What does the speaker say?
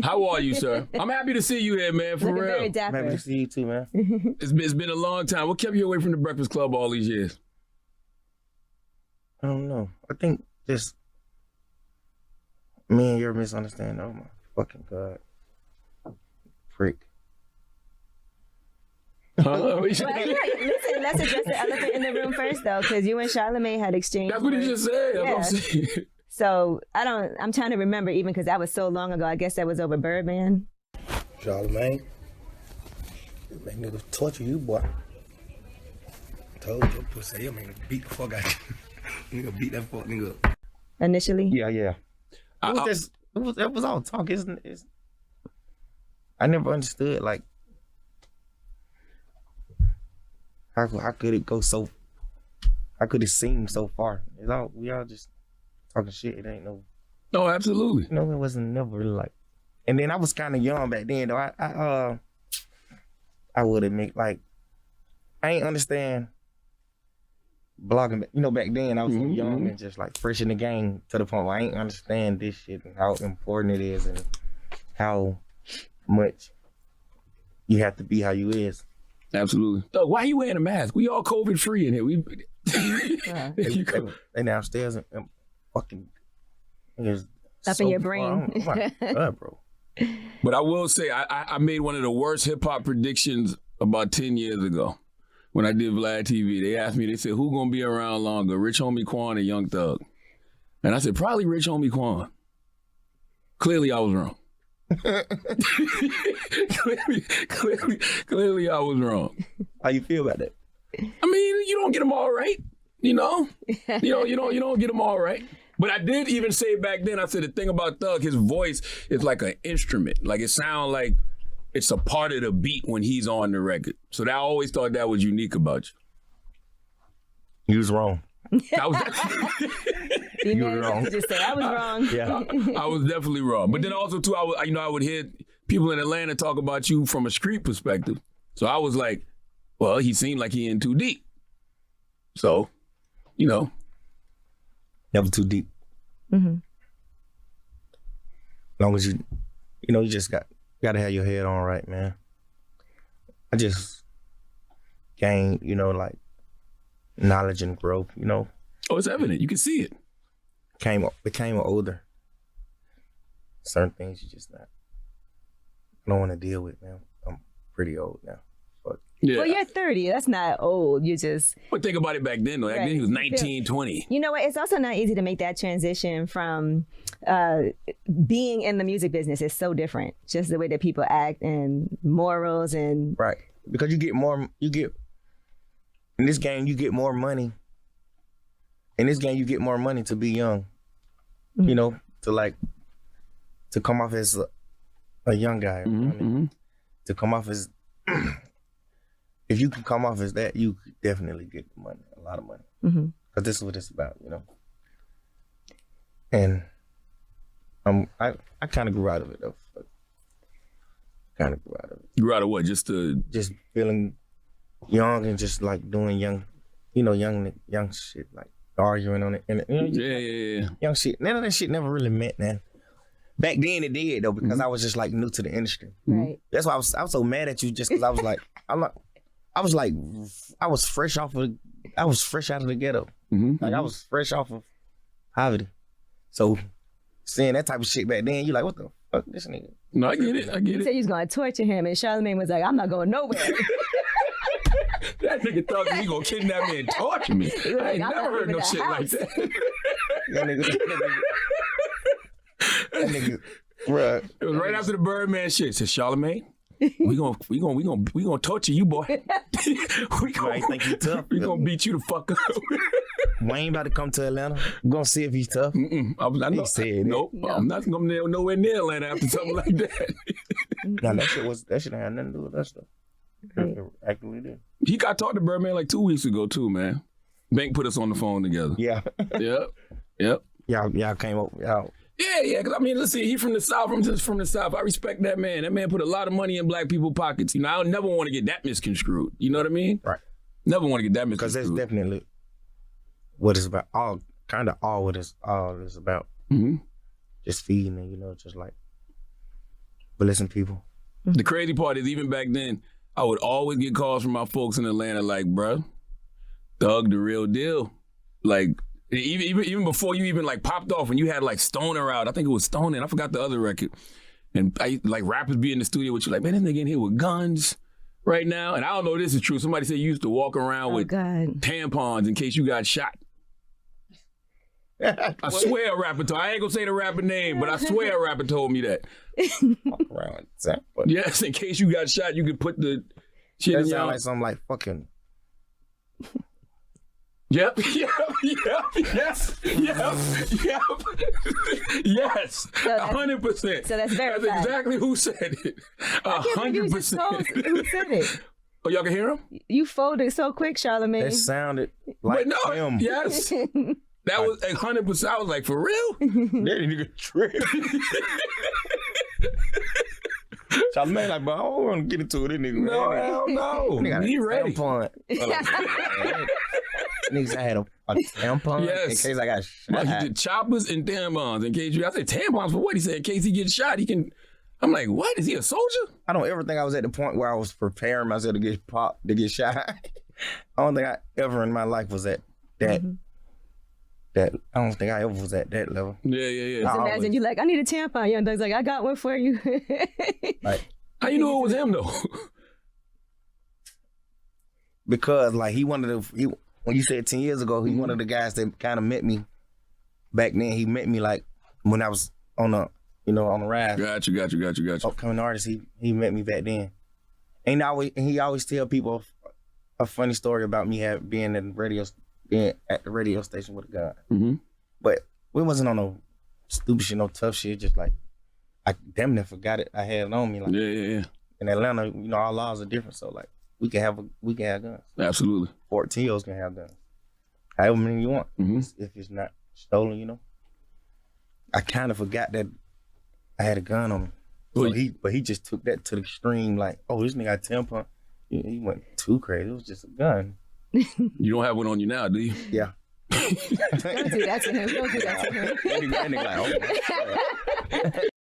How are you, sir? I'm happy to see you here, man, for Looking real. very dapper. Happy to see you too, man. It's been a long time. What kept you away from the Breakfast Club all these years? I don't know. I think just me and your misunderstanding. Oh my fucking God. Prick. Huh? Listen, let's address the elephant in the room first, though, because you and Charlamagne had exchanged. That's what he just said. That's Yeah. what I'm saying. So I'm trying to remember, even because that was so long ago. I guess that was over Birdman. Charlamagne, that nigga torture you, boy. Told you, pussy, you nigga beat the fuck out you. Nigga beat that fuck nigga up. Initially. Yeah. That was all talk, isn't it? I never understood, like, how could it go so, how could it seem so far? We all just talking shit. It ain't no. No, absolutely. No, it wasn't never really like. And then I was kind of young back then, though. I would admit, like, I ain't understand blogging. You know, back then I was so young and just like fresh in the game to the point where I ain't understand this shit and how important it is and how much you have to be how you is. Absolutely. Thug, why you wearing a mask? We all COVID free in here. They downstairs and fucking niggas Up in your brain. Oh my God, bro. But I will say, I made one of the worst hip hop predictions about 10 years ago when I did Vlad TV. They asked me, they said, who gonna be around longer, Rich Homie Quan or Young Thug? And I said, probably Rich Homie Quan. Clearly I was wrong. clearly I was wrong. How you feel about that? I mean, you don't get them all right, you know? You don't get them all right. But I did even say back then, I said the thing about Thug, his voice is like an instrument. Like it sounds like it's a part of the beat when he's on the record. So I always thought that was unique about you. You was wrong. I was, You were wrong. Just say I was wrong. Yeah. I was definitely wrong. But then also too, I would hear people in Atlanta talk about you from a street perspective. So I was like, well, he seemed like he in too deep. So, you know. Never too deep. Mm-hmm. As long as you just gotta have your head on right, man. I just gained, like knowledge and growth, Oh, it's evident. You can see it. Became older. Certain things you just I don't want to deal with, man. I'm pretty old now. But Yeah. Well, you're 30. That's not old. You just. But think about it back then, though. Back then he was 19, 20. You know what? It's also not easy to make that transition from being in the music business. It's so different. Just the way that people act and morals and. right, because in this game you get more money. In this game you get more money to be young. Mm-hmm. To come off as a young guy. Mm-hmm, mm-hmm. To come off as, if you can come off as that, you could definitely get money, a lot of money. Mm-hmm. Because this is what it's about, And I kind of grew out of it, though. Kind of grew out of it. You out of what? Just feeling young and just like doing young shit, like arguing on it. And, yeah. Young shit. None of that shit never really meant, man. Back then it did, though, because I was just like new to the industry. Right. That's why I was so mad at you, just because I was like, I was fresh out of the ghetto. Mm-hmm. Like I was fresh off of poverty. So seeing that type of shit back then, you like, what the fuck, this nigga? No, I get it. You said you was going to torture him, and Charlamagne was like, I'm not going nowhere. That nigga thought he gonna kidnap me and torture me. I ain't never heard no shit like that. That nigga, bruh. It was right after the Birdman shit. Said Charlamagne, we gonna torture you, boy. I think he tough. We gonna beat you the fuck up. Wayne about to come to Atlanta. We're gonna see if he's tough. He said, nope. No. I'm not gonna nowhere near Atlanta after something like that. Nah, that shit ain't had nothing to do with that stuff. It actually did. He got talked to Birdman like 2 weeks ago too, man. Bank put us on the phone together. Yeah. Yep. Y'all came up. Y'all. Yeah. Cause I mean, listen, he from the South. I'm just from the South. I respect that man. That man put a lot of money in black people's pockets. I don't never want to get that misconstrued. You know what I mean? Right. Never want to get that Because misconstrued. that's definitely what it's about. All it's about. Mm-hmm. Just feeding and just like blessing people. The crazy part is even back then, I would always get calls from my folks in Atlanta like, bruh, Thug the real deal. Like, even before you even like popped off, when you had like Stoner out, I think it was Stoner, I forgot the other record. And like rappers be in the studio with you like, man, this nigga in here with guns right now. And I don't know if this is true. Somebody said you used to walk around with tampons in case you got shot. I swear a rapper told, I ain't gonna say the rapper name, but I swear a rapper told me that. Walk around with that. Yes, in case you got shot, you could put the shit in your... sound like something like fucking... Yep, yes. 100%. So that's verified. That's exactly who said it. 100%. Who said it? Oh, y'all can hear him? You folded so quick, Charlamagne. That sounded like him. Yes. That was 100%. I was like, for real? That nigga trip. Charlamagne like, bro, I don't want to get into it. This nigga. No, hell no. He ready. Tampon. Niggas, I had a tampon in case I got shot. He did choppers and tampons in case you... I said, tampons for what? He said, in case he gets shot, he can... I'm like, what? Is he a soldier? I don't ever think I was at the point where I was preparing myself to get popped, to get shot. I don't think I ever in my life was at that. I don't think I ever was at that level. Yeah. Just imagine you like, I need a tampon. Young Thug's like, I got one for you. Like, how you know it was him though? Because like when you said 10 years ago, he one of the guys that kind of met me back then. He met me like when I was on the rise. Got you. Upcoming artist, he met me back then. And he always tell people a funny story about me being at the radio station with a gun. Mm-hmm. But we wasn't on no stupid shit, no tough shit. Just like I damn near forgot it. I had it on me. Like, yeah. In Atlanta, our laws are different, so like we can have guns. Absolutely. 14-year-olds can have guns. However many you want, if it's not stolen, I kind of forgot that I had a gun on me. So he just took that to the extreme, like, oh, this nigga got tampon. He went too crazy. It was just a gun. You don't have one on you now, do you? Yeah. Don't do that to him. That nigga like, oh,